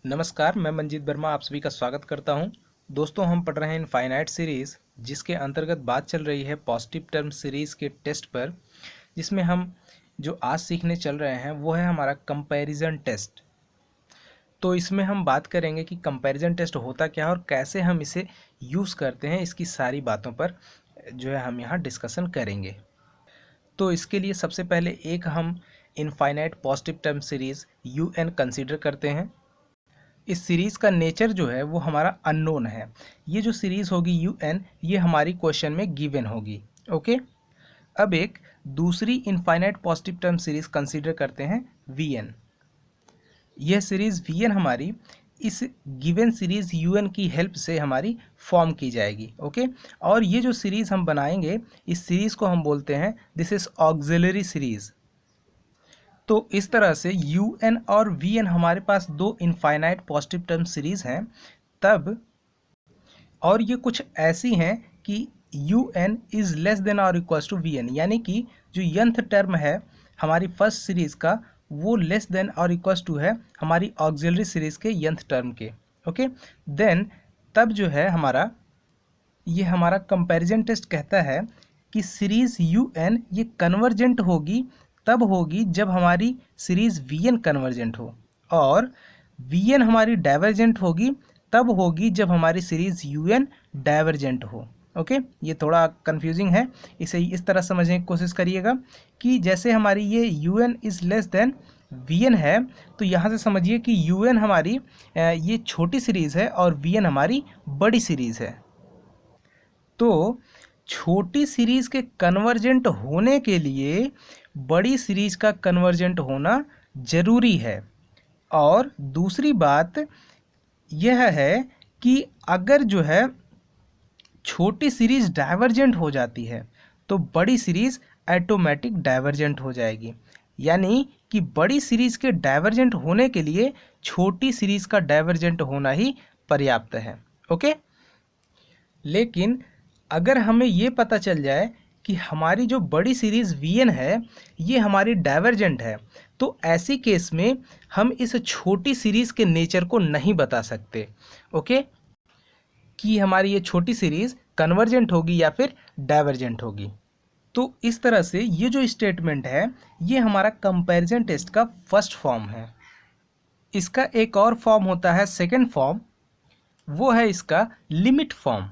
नमस्कार, मैं मंजीत वर्मा आप सभी का स्वागत करता हूं। दोस्तों, हम पढ़ रहे हैं इनफाइनाइट सीरीज़, जिसके अंतर्गत बात चल रही है पॉजिटिव टर्म सीरीज़ के टेस्ट पर, जिसमें हम जो आज सीखने चल रहे हैं वो है हमारा कंपैरिजन टेस्ट। तो इसमें हम बात करेंगे कि कंपैरिजन टेस्ट होता क्या है और कैसे हम इसे यूज़ करते हैं। इसकी सारी बातों पर जो है हम यहाँ डिस्कशन करेंगे। तो इसके लिए सबसे पहले एक हम infinite positive term series UN consider करते हैं। इस सीरीज़ का नेचर जो है वो हमारा अननोन है। ये जो सीरीज़ होगी UN, ये हमारी क्वेश्चन में गिवन होगी। ओके, अब एक दूसरी infinite positive term series consider करते हैं VN। यह सीरीज़ VN हमारी इस गिवन सीरीज़ UN की हेल्प से हमारी फॉर्म की जाएगी। ओके, और ये जो सीरीज़ हम बनाएंगे, इस सीरीज़ को हम बोलते हैं दिस इज़ ऑक्सिलरी सीरीज़। तो इस तरह से UN और VN हमारे पास दो इनफाइनाइट पॉजिटिव टर्म सीरीज़ हैं। तब और ये कुछ ऐसी हैं कि UN is less than or equals to VN, यानी कि जो nth टर्म है हमारी फर्स्ट सीरीज़ का, वो less than or equals to है हमारी ऑक्सिलरी सीरीज़ के nth टर्म के। ओके, देन तब जो है हमारा कंपैरिजन टेस्ट कहता है कि सीरीज़ UN ये कन्वर्जेंट होगी, तब होगी जब हमारी सीरीज़ VN कन्वर्जेंट हो, और VN हमारी डाइवर्जेंट होगी तब होगी जब हमारी सीरीज़ UN डाइवर्जेंट हो। ओके, ये थोड़ा कंफ्यूजिंग है, इसे इस तरह समझने की कोशिश करिएगा कि जैसे हमारी ये UN is less than VN है, तो यहाँ से समझिए कि UN हमारी ये छोटी सीरीज़ है और VN हमारी बड़ी सीरीज़ है। तो छोटी सीरीज़ के कन्वर्जेंट होने के लिए बड़ी सीरीज़ का कन्वर्जेंट होना ज़रूरी है। और दूसरी बात यह है कि अगर जो है छोटी सीरीज़ डाइवर्जेंट हो जाती है तो बड़ी सीरीज़ ऑटोमेटिक डाइवर्जेंट हो जाएगी, यानी कि बड़ी सीरीज़ के डाइवर्जेंट होने के लिए छोटी सीरीज़ का डाइवर्जेंट होना ही पर्याप्त है। ओके, लेकिन अगर हमें ये पता चल जाए कि हमारी जो बड़ी सीरीज़ VN है ये हमारी डाइवर्जेंट है, तो ऐसी केस में हम इस छोटी सीरीज़ के नेचर को नहीं बता सकते। ओके, कि हमारी ये छोटी सीरीज़ कन्वर्जेंट होगी या फिर डाइवर्जेंट होगी। तो इस तरह से ये जो स्टेटमेंट है ये हमारा कंपैरिजन टेस्ट का फर्स्ट फॉर्म है। इसका एक और फॉर्म होता है सेकेंड फॉर्म, वो है इसका लिमिट फॉर्म।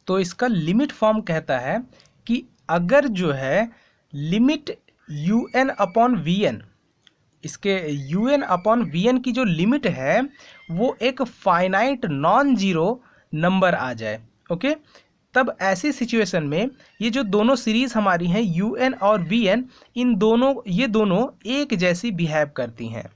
तो इसका लिमिट फॉर्म कहता है कि अगर जो है लिमिट UN अपॉन VN, इसके UN अपॉन VN की जो लिमिट है वो एक फाइनाइट नॉन जीरो नंबर आ जाए। ओके, तब ऐसी सिचुएशन में ये जो दोनों सीरीज़ हमारी हैं UN और VN, ये दोनों एक जैसी बिहेव करती हैं।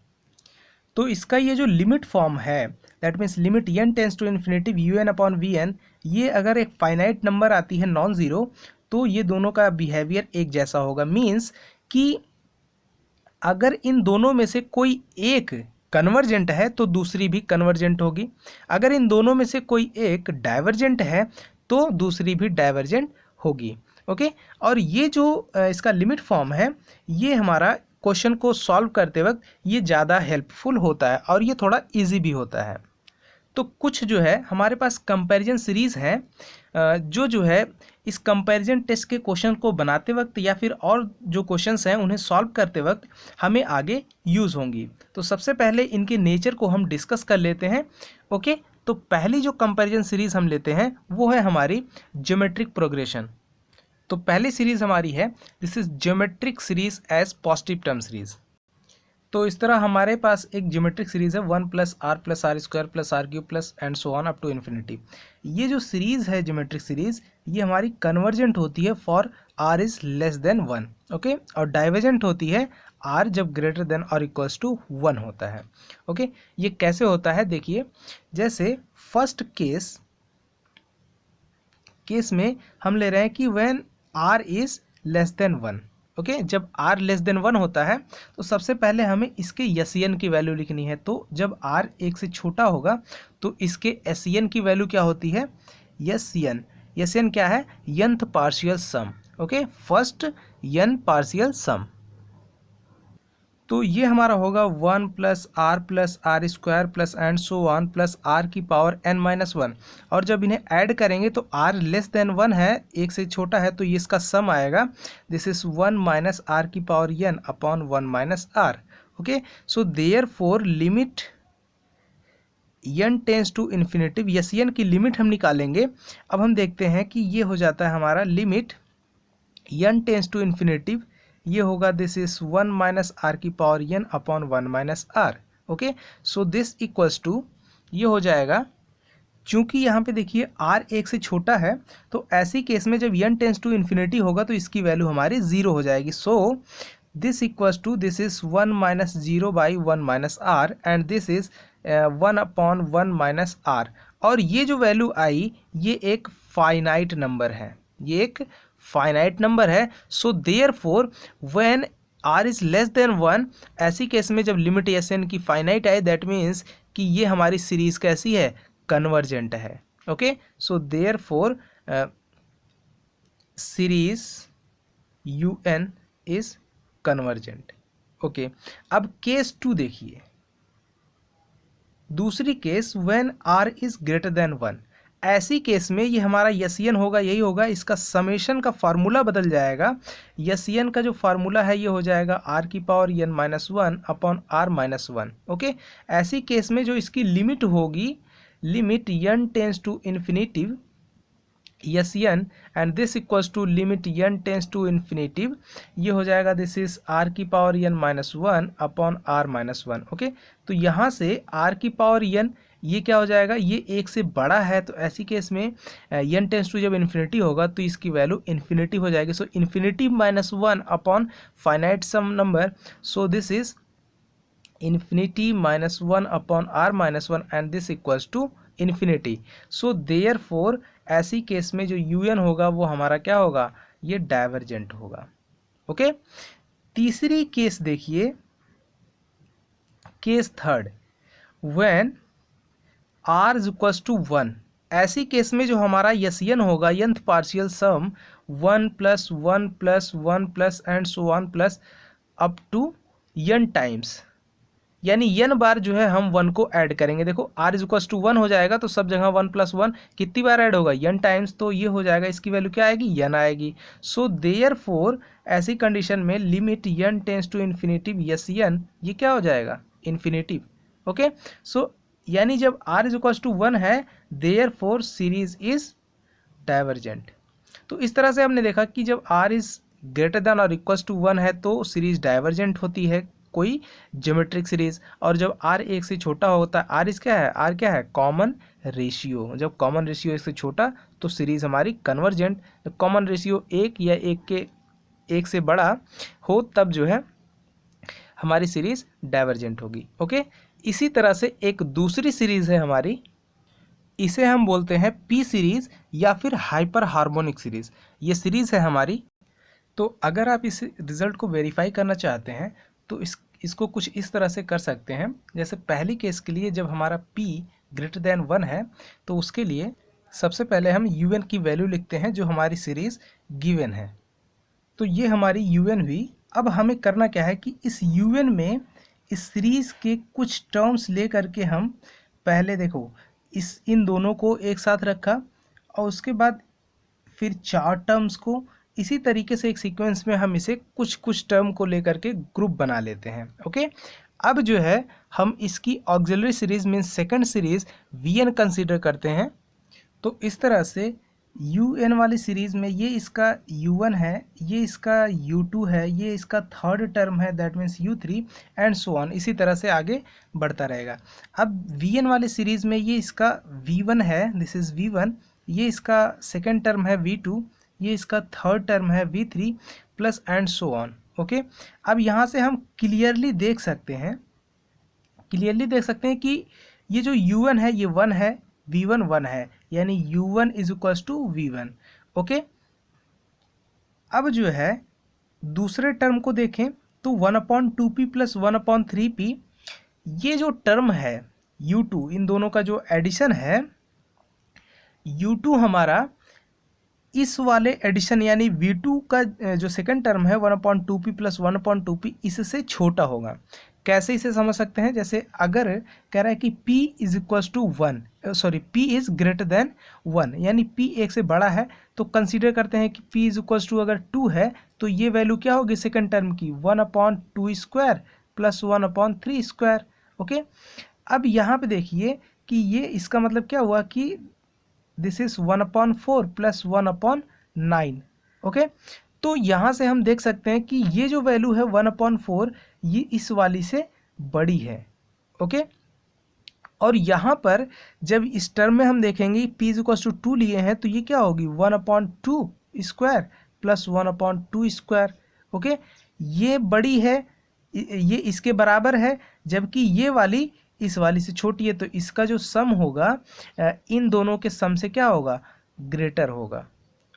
तो इसका ये जो लिमिट फॉर्म है, that means limit n tends to infinity UN upon VN, ये अगर एक फाइनाइट नंबर आती है नॉन ज़ीरो, तो ये दोनों का बिहेवियर एक जैसा होगा। मीन्स कि अगर इन दोनों में से कोई एक कन्वर्जेंट है तो दूसरी भी कन्वर्जेंट होगी, अगर इन दोनों में से कोई एक डाइवर्जेंट है तो दूसरी भी डाइवर्जेंट होगी। ओके, और ये जो इसका लिमिट फॉर्म है ये हमारा क्वेश्चन को सॉल्व करते वक्त ये ज़्यादा हेल्पफुल होता है और ये थोड़ा इजी भी होता है। तो कुछ जो है हमारे पास कंपैरिजन सीरीज़ हैं जो है इस कंपैरिजन टेस्ट के क्वेश्चन को बनाते वक्त या फिर और जो क्वेश्चंस हैं उन्हें सॉल्व करते वक्त हमें आगे यूज़ होंगी। तो सबसे पहले इनके नेचर को हम डिस्कस कर लेते हैं। ओके, तो पहली जो कंपैरिजन सीरीज़ हम लेते हैं वो है हमारी ज्योमेट्रिक प्रोग्रेशन। तो पहली सीरीज़ हमारी है this is geometric series as positive term series. तो इस तरह हमारे पास एक ज्योमेट्रिक सीरीज़ है 1 + r square + r cube plus and so on up to infinity. ये जो सीरीज़ है ज्योमेट्रिक सीरीज़ ये हमारी कन्वर्जेंट होती है for r is less than 1। Okay, और डाइवर्जेंट होती है r जब greater than or equals to 1 होता है। ओके, ये कैसे होता है देखिए, जैसे फर्स्ट केस में हम ले रहे हैं कि when r is less than 1। Okay, जब r लेस देन 1 होता है तो सबसे पहले हमें इसके SCN की वैल्यू लिखनी है। तो जब r 1 से छोटा होगा तो इसके SCN की वैल्यू क्या होती है, SCN क्या है, nth partial sum. Okay, first n partial sum. तो ये हमारा होगा 1 plus r square plus and so one plus r की पावर n-1। और जब इन्हें ऐड करेंगे तो r लेस देन 1 है, एक से छोटा है, तो ये इसका सम आएगा। दिस इज 1 माइनस आर की power n upon 1 minus r. Okay, so therefore limit n tends to infinity, yes n की लिमिट हम निकालेंगे। अब हम देखते हैं कि ये हो जाता है हमारा limit n tends to infinity, ये होगा दिस इज 1 माइनस आर की power n upon 1 minus r. Okay, so this equals to, ये हो जाएगा, चूंकि यहाँ पे देखिए r एक से छोटा है, तो ऐसी केस में जब n टेंस टू इन्फिनिटी होगा तो इसकी वैल्यू हमारी 0 हो जाएगी। So this equals to, this is 1 minus 0 by 1 minus r and this is 1 upon 1 minus r. और ये जो वैल्यू आई ये एक फाइनाइट नंबर है, ये एक फाइनाइट नंबर है। So therefore when r is less than 1, ऐसी केस में जब लिमिट एस एन की फाइनाइट आए, दैट मीन्स कि ये हमारी सीरीज कैसी है, कन्वर्जेंट है। Okay, so therefore series U N is convergent. Okay, अब केस 2 देखिए, दूसरी case when r is greater than 1। ऐसी केस में ये हमारा यसियन होगा, यही होगा, इसका समेशन का फार्मूला बदल जाएगा। यसियन का जो फार्मूला है ये हो जाएगा r की power n-1 upon r minus 1। Okay, ऐसी केस में जो इसकी लिमिट होगी, limit n tends to infinity S n and this equals to limit n tends to infinity, ये हो जाएगा दिस इज r की power n-1 upon r minus 1। Okay, तो यहाँ से r की पावर n, ये क्या हो जाएगा, ये एक से बड़ा है, तो ऐसी केस में n टेंस टू जब इन्फिनिटी होगा तो इसकी वैल्यू इन्फिनिटी हो जाएगी। So infinity minus 1 upon finite some number, so this is infinity minus 1 upon r minus 1 and this equals to infinity. So therefore ऐसी केस में जो un होगा वो हमारा क्या होगा, ये डाइवर्जेंट होगा। ओके, तीसरी केस देखिए, case third, when r is equals to 1। ऐसी केस में जो हमारा यसियन होगा, nth partial sum 1 plus 1 plus 1 plus and so on plus up to n times, यानी n बार जो है हम 1 को ऐड करेंगे। देखो r इज इक्वल्स टू 1 हो जाएगा तो सब जगह 1 प्लस 1 कितनी बार ऐड होगा, n टाइम्स, तो ये हो जाएगा, इसकी वैल्यू क्या आएगी, n आएगी। सो देयरफॉर ऐसी कंडीशन में limit n tends to infinity S n, ये क्या हो जाएगा, इन्फिनिटी। ओके, सो यानी जब r इज इक्वल्स टू 1 है, देयरफॉर सीरीज इज डाइवर्जेंट। तो इस तरह से हमने देखा कि जब r is greater than or equals to 1 है तो सीरीज डाइवर्जेंट होती है, कोई ज्योमेट्रिक सीरीज। और जब r एक से छोटा होता है, r इस क्या है, r क्या है, कॉमन रेशियो। जब कॉमन रेशियो एक से छोटा तो सीरीज हमारी कन्वर्जेंट। जब कॉमन रेशियो एक या एक से बड़ा हो तब जो है हमारी सीरीज डाइवर्जेंट होगी। ओके, इसी तरह से एक दूसरी सीरीज है हमारी, इसे हम बोलते हैं पी सीरीज या फिर हाइपर हार्मोनिक सीरीज। ये सीरीज है हमारी। तो अगर आप इस रिजल्ट को वेरीफाई करना चाहते हैं तो इसको कुछ इस तरह से कर सकते हैं। जैसे पहली केस के लिए जब हमारा p ग्रेटर देन 1 है तो उसके लिए सबसे पहले हम un की वैल्यू लिखते हैं जो हमारी सीरीज गिवन है। तो ये हमारी un हुई। अब हमें करना क्या है कि इस un में इस सीरीज के कुछ टर्म्स ले करके हम पहले देखो इन दोनों को एक साथ रखा और उसके बाद फिर 4 टर्म्स को, इसी तरीके से एक सीक्वेंस में हम इसे कुछ कुछ टर्म को लेकर के ग्रुप बना लेते हैं। ओके, अब जो है हम इसकी auxiliary series means second series VN consider करते हैं। तो इस तरह से यूएन वाली सीरीज में ये इसका u1 है, ये इसका u2 है, ये इसका थर्ड टर्म है that means u3 and so on, इसी तरह से आगे बढ़ता रहेगा। अब वीएन वाली सीरीज में ये इसका v1 है, दिस इज v1, ये इसका सेकंड टर्म है v2, ये इसका थर्ड टर्म है v3 plus and so on. Okay, अब यहाँ से हम क्लियरली देख सकते हैं कि ये जो u1 है ये 1 है, v1 1 है, यानी u1 is equals to v1। Okay, अब जो है दूसरे टर्म को देखें तो 1/2p प्लस 1/3p, ये जो टर्म है u2, इन दोनों का जो एडिशन है u2 हमारा इस वाले एडिशन यानी V2 का जो सेकंड टर्म है 1/2p प्लस 1/2p इससे छोटा होगा। कैसे इसे समझ सकते हैं, जैसे अगर कह रहा है कि p is equal to 1, sorry p is greater than 1 यानी p 1 से बड़ा है, तो कंसीडर करते हैं कि p इज इक्वल टू अगर 2 है तो ये वैल्यू क्या होगी सेकंड टर्म की 1/2 स्क्वायर प्लस 1/3 स्क्वायर। ओके, अब यहाँ पे देखिए कि ये इसका मतलब क्या हुआ कि दिस इज 1/4 प्लस 1/9। ओके, तो यहाँ से हम देख सकते हैं कि ये जो वैल्यू है 1/4 ये इस वाली से बड़ी है। ओके, और यहाँ पर जब इस टर्म में हम देखेंगे p इज इक्वल टू 2 लिए हैं तो ये क्या होगी 1/2 स्क्वायर प्लस 1/2 स्क्वायर। ओके, ये बड़ी है, ये इसके बराबर है, जबकि ये वाली इस वाली से छोटी है, तो इसका जो सम होगा इन दोनों के सम से क्या होगा ग्रेटर होगा।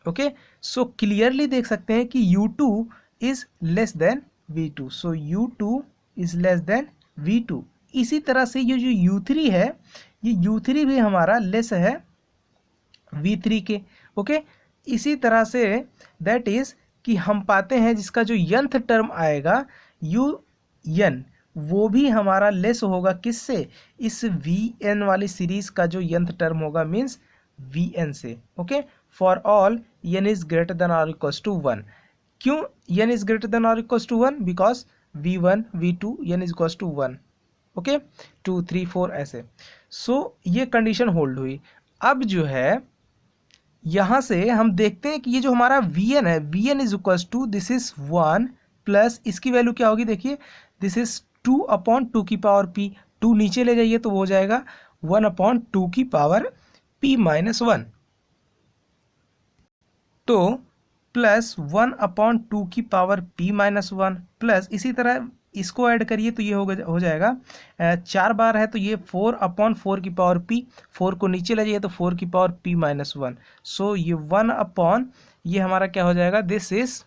ओके, सो क्लियरली देख सकते हैं कि U2 is less then V2, so U2 is less then V2। इसी तरह से ये जो U3 है ये U3 भी हमारा लेस है V3 के। ओके, इसी तरह से दैट इज कि हम पाते हैं जिसका जो nth टर्म आएगा UN वो भी हमारा लेस होगा किससे, इस Vn वाली सीरीज का जो nth टर्म होगा मीन्स Vn से। Okay, for all n is greater than or equals to 1। क्यों n is greater than or equals to 1, because V1 V2 n is equals to 1। Okay, 2 3 4 ऐसे। सो ये condition hold हुई। अब जो है यहाँ से हम देखते हैं कि ये जो हमारा Vn है Vn is equals to this is 1 plus इसकी वैल्यू क्या होगी, देखिए दिस इज 2/2 की पावर p, 2 नीचे ले जाइए तो वो हो जाएगा 1/2 की पावर p माइनस 1, तो प्लस 1/2 की पावर p माइनस 1 प्लस इसी तरह इसको ऐड करिए तो ये हो जाएगा 4 बार है तो ये 4/4 की पावर p, 4 को नीचे ले जाइए तो 4 की पावर p माइनस 1। सो ये 1 ये हमारा क्या हो जाएगा, दिस इज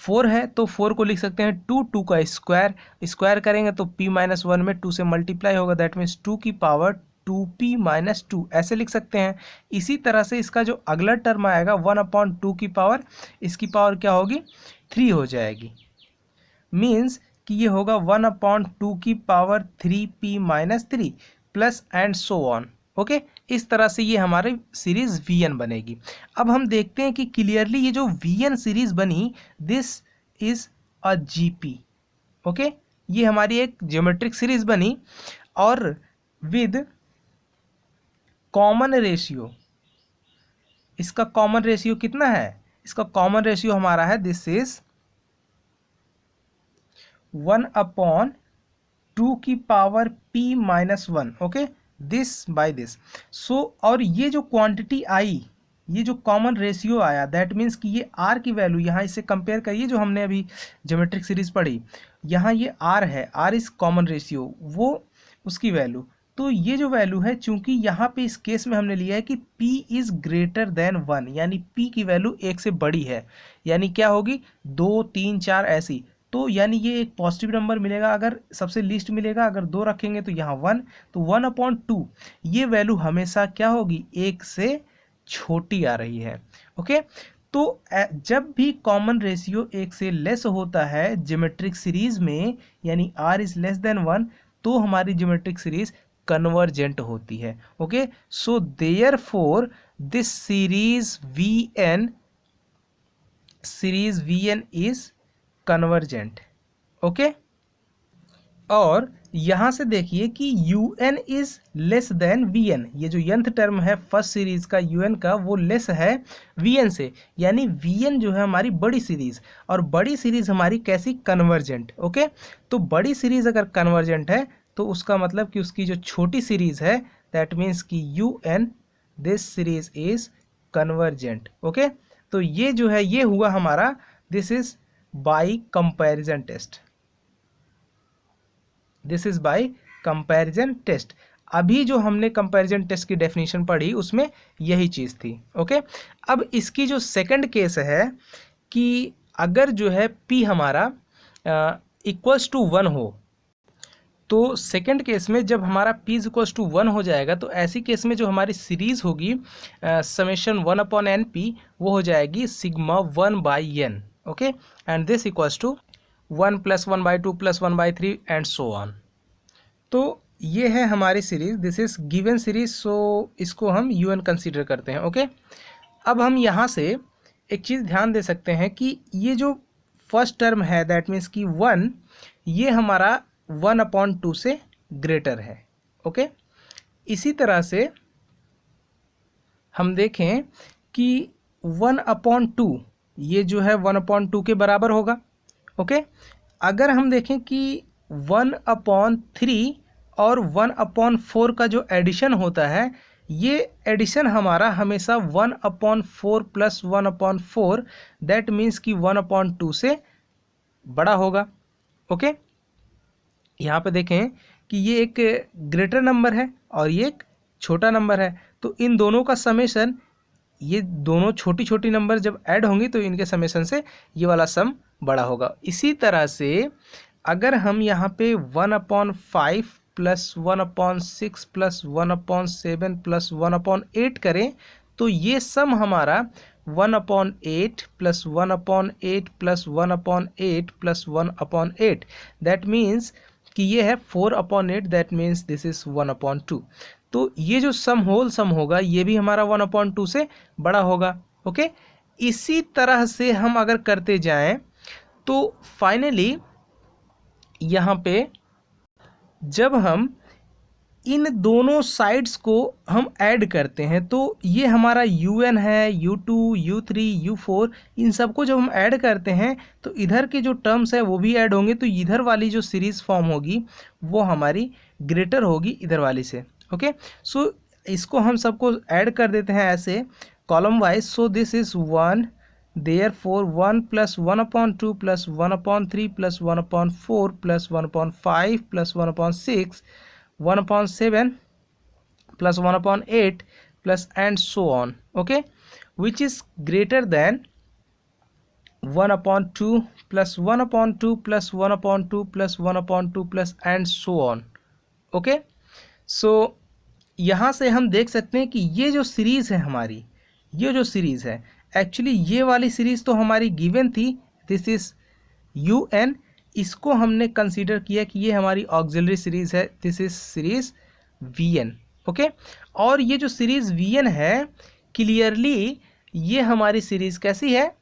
4 है तो 4 को लिख सकते हैं 2 का स्क्वायर करेंगे तो p माइनस 1 में 2 से मल्टीप्लाई होगा, दैट मीन्स 2 की पावर 2p माइनस 2 ऐसे लिख सकते हैं। इसी तरह से इसका जो अगला टर्म आएगा 1/2 की पावर, इसकी पावर क्या होगी 3 हो जाएगी, मीन्स कि ये होगा 1/2 की power 3p minus 3 plus and so on. Okay, इस तरह से ये हमारे सीरीज Vn बनेगी। अब हम देखते हैं कि क्लियरली ये जो Vn सीरीज बनी this is a GP। Okay, ये हमारी एक ज्योमेट्रिक सीरीज बनी और विद कॉमन रेशियो, इसका कॉमन रेशियो कितना है, इसका कॉमन रेशियो हमारा है दिस इज 1/2 की power p minus 1। Okay, this by this. So और ये जो क्वांटिटी आई, ये जो कॉमन रेशियो आया, दैट मीन्स कि ये r की वैल्यू यहाँ इससे कंपेयर करिए जो हमने अभी ज्योमेट्रिक सीरीज पढ़ी, यहाँ ये r है, r इज कॉमन रेशियो, वो उसकी वैल्यू, तो ये जो वैल्यू है चूंकि यहाँ पे इस केस में हमने लिया है कि p इज ग्रेटर देन 1 यानी p की वैल्यू 1 से बड़ी है, यानी क्या होगी 2 3 4 ऐसी, तो यानी ये एक पॉजिटिव नंबर मिलेगा अगर सबसे लीस्ट मिलेगा, अगर 2 रखेंगे तो यहाँ 1, तो 1/2 ये वैल्यू हमेशा क्या होगी 1 से छोटी आ रही है। ओके, तो जब भी कॉमन रेशियो 1 से लेस होता है ज्योमेट्रिक सीरीज में यानी r इज लेस देन 1 तो हमारी ज्योमेट्रिक सीरीज कन्वर्जेंट होती है। Okay, so therefore this series Vn is convergent. Okay, और यहां से देखिए कि UN is less then Vn, ये जो nth टर्म है फर्स्ट सीरीज का UN का वो लेस है Vn से, यानी Vn जो है हमारी बड़ी सीरीज, और बड़ी सीरीज हमारी कैसी कन्वर्जेंट। ओके, तो बड़ी सीरीज अगर कन्वर्जेंट है तो उसका मतलब कि उसकी जो छोटी सीरीज है दैट मीन्स कि UN this series is convergent. Okay, तो ये जो है ये हुआ हमारा this is by comparison test, this is by comparison test. अभी जो हमने कंपैरिजन टेस्ट की डेफिनेशन पढ़ी उसमें यही चीज़ थी। ओके, अब इसकी जो सेकंड केस है कि अगर जो है p हमारा इक्वल्स टू 1 हो, तो सेकंड केस में जब हमारा p इज इक्वल्स टू 1 हो जाएगा तो ऐसी केस में जो हमारी सीरीज होगी समेशन 1/n p वो हो जाएगी sigma 1/n। Okay, and this equals to 1 + 1/2 + 1/3 and so on. तो ये है हमारी series, this is given series, so इसको हम un कंसीडर करते हैं। ओके, अब हम यहाँ से एक चीज़ ध्यान दे सकते हैं कि ये जो फर्स्ट टर्म है दैट मीन्स कि 1, ये हमारा 1/2 से ग्रेटर है। ओके, इसी तरह से हम देखें कि 1/2 ये जो है 1/2 के बराबर होगा। ओके, अगर हम देखें कि 1/3 और 1/4 का जो एडिशन होता है, ये एडिशन हमारा हमेशा 1/4 + 1/4 दैट मीन्स कि 1/2 से बड़ा होगा। ओके, यहाँ पे देखें कि ये एक ग्रेटर नंबर है और ये एक छोटा नंबर है, तो इन दोनों का समेशन, ये दोनों छोटी छोटी नंबर जब ऐड होंगी तो इनके समेशन से ये वाला सम बड़ा होगा। इसी तरह से अगर हम यहाँ पे 1/5 + 1/6 + 1/7 + 1/8 करें तो ये सम हमारा 1/8 + 1/8 + 1/8 + 1/8 दैट मीन्स कि ये है 4/8 दैट मीन्स दिस इज 1/2। तो ये जो सम होल सम होगा ये भी हमारा 1/2 से बड़ा होगा। ओके, इसी तरह से हम अगर करते जाएं तो फाइनली यहाँ पे जब हम इन दोनों साइड्स को हम ऐड करते हैं तो ये हमारा un है, u2, u3, u4, इन सबको जब हम ऐड करते हैं तो इधर के जो टर्म्स है वो भी ऐड होंगे, तो इधर वाली जो सीरीज़ फॉर्म होगी वो हमारी ग्रेटर होगी इधर वाली से। ओके, सो इसको हम सबको ऐड कर देते हैं ऐसे column wise. So this is 1, therefore 1 + 1/2 + 1/3 + 1/4 + 1/5 + 1/6 1/7 + 1/8 plus and so on, okay, which is greater than 1/2 + 1/2 + 1/2 + 1/2 plus and so on। Okay, so यहाँ से हम देख सकते हैं कि ये जो सीरीज़ है हमारी, ये जो सीरीज़ है एक्चुअली ये वाली सीरीज़ तो हमारी गिवन थी, दिस इज़ un, इसको हमने कंसीडर किया कि ये हमारी ऑक्सिलरी सीरीज़ है, this is series vn। Okay, और ये जो सीरीज़ vn है क्लियरली ये हमारी सीरीज़ कैसी है,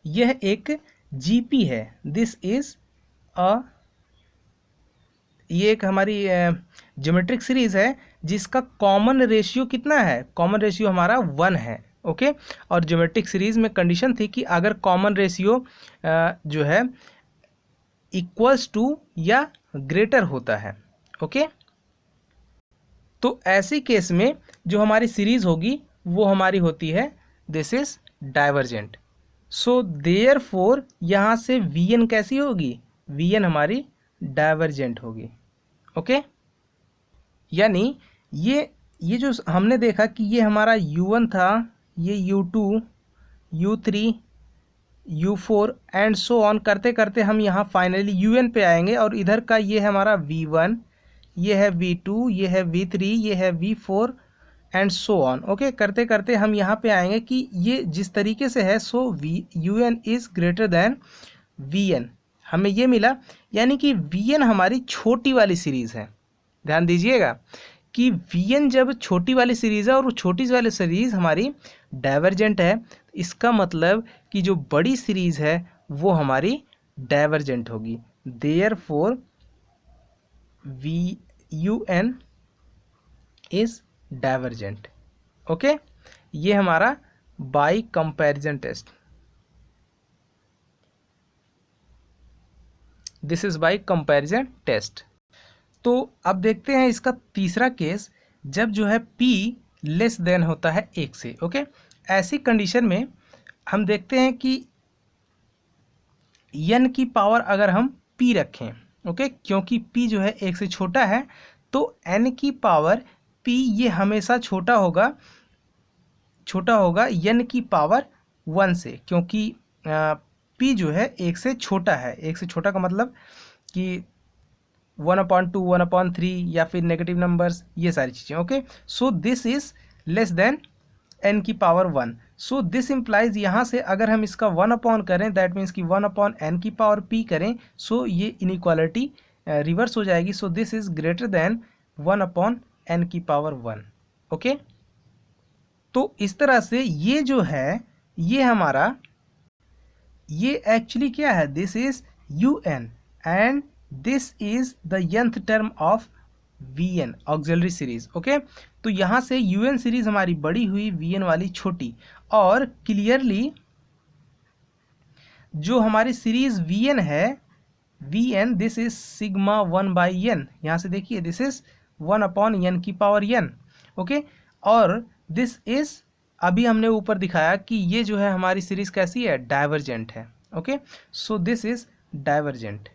यह एक gp है, दिस इज ये एक हमारी ज्योमेट्रिक सीरीज़ है जिसका कॉमन रेशियो कितना है, कॉमन रेशियो हमारा 1 है। ओके, और ज्योमेट्रिक सीरीज़ में कंडीशन थी कि अगर कॉमन रेशियो जो है इक्वल्स टू या ग्रेटर होता है। ओके, तो ऐसी केस में जो हमारी सीरीज़ होगी वो हमारी होती है this is divergent. So therefore यहाँ से vn कैसी होगी, vn हमारी डाइवर्जेंट होगी। ओके, यानी ये जो हमने देखा कि ये हमारा u1 था, ये u2, u3, u4 and so on करते करते हम यहाँ फाइनली un पे आएंगे, और इधर का ये है हमारा v1, ये है v2, ये है v3, ये है v4 and so on. Okay, करते करते हम यहाँ पे आएंगे कि ये जिस तरीके से है सो un is greater than vn, हमें ये मिला, यानी कि vn हमारी छोटी वाली सीरीज़ है। ध्यान दीजिएगा कि vn जब छोटी वाली सीरीज़ है और वो छोटी वाली सीरीज़ हमारी डाइवर्जेंट है, इसका मतलब कि जो बड़ी सीरीज़ है वो हमारी डाइवर्जेंट होगी। Therefore un is divergent. Okay, ये हमारा by comparison test, this is by comparison test. तो अब देखते हैं इसका तीसरा केस, जब जो है p लेस देन होता है 1 से। ओके, ऐसी कंडीशन में हम देखते हैं कि n की पावर अगर हम p रखें, ओके, क्योंकि p जो है 1 से छोटा है तो n की पावर p ये हमेशा छोटा होगा n की पावर 1 से, क्योंकि p जो है 1 से छोटा है। 1 से छोटा का मतलब कि 1/2, 1/3 या फिर नेगेटिव नंबर्स, ये सारी चीज़ें। Okay, so this is less then n की पावर 1। सो दिस इम्प्लाइज, यहाँ से अगर हम इसका 1 करें, दैट मीन्स कि 1/n की पावर p करें, सो ये इनइक्वालिटी रिवर्स हो जाएगी। So this is greater then 1/n की पावर 1। ओके, तो इस तरह से ये जो है, ये हमारा, ये एक्चुअली क्या है, this is un and this is the nth term of vn auxiliary series. Okay, तो यहाँ से un सीरीज हमारी बड़ी हुई, vn वाली छोटी, और क्लियरली जो हमारी सीरीज vn है, vn this is sigma 1/n, यहाँ से देखिए दिस इज 1/n की पावर n। ओके, और दिस इज, अभी हमने ऊपर दिखाया कि ये जो है हमारी सीरीज कैसी है, डाइवर्जेंट है। Okay, so this is divergent.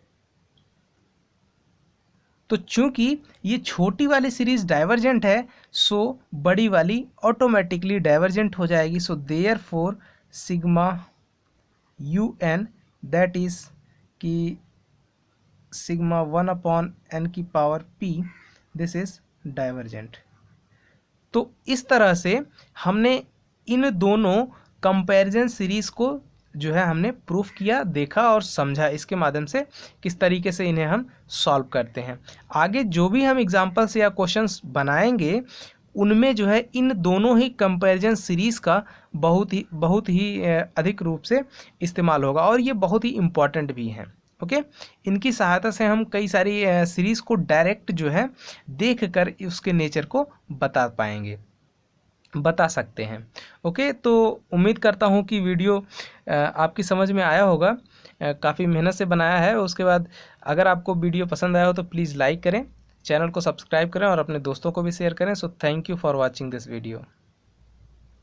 तो चूंकि ये छोटी वाली सीरीज डाइवर्जेंट है, सो बड़ी वाली ऑटोमेटिकली डाइवर्जेंट हो जाएगी। So therefore sigma un that is कि सिग्मा 1/n की power p, this is divergent. तो इस तरह से हमने इन दोनों कंपैरिजन सीरीज को जो है हमने प्रूफ किया, देखा और समझा, इसके माध्यम से किस तरीके से इन्हें हम सॉल्व करते हैं। आगे जो भी हम एग्जांपल्स या क्वेश्चंस बनाएंगे, उनमें जो है इन दोनों ही कंपैरिजन सीरीज का बहुत ही अधिक रूप से इस्तेमाल होगा, और ये बहुत ही इम्पॉर्टेंट भी हैं। ओके, इनकी सहायता से हम कई सारी सीरीज को डायरेक्ट जो है देख कर उसके नेचर को बता सकते हैं। ओके, तो उम्मीद करता हूँ कि वीडियो आपकी समझ में आया होगा, काफ़ी मेहनत से बनाया है। उसके बाद अगर आपको वीडियो पसंद आया हो तो प्लीज़ लाइक करें, चैनल को सब्सक्राइब करें और अपने दोस्तों को भी शेयर करें। So thank you for watching this video.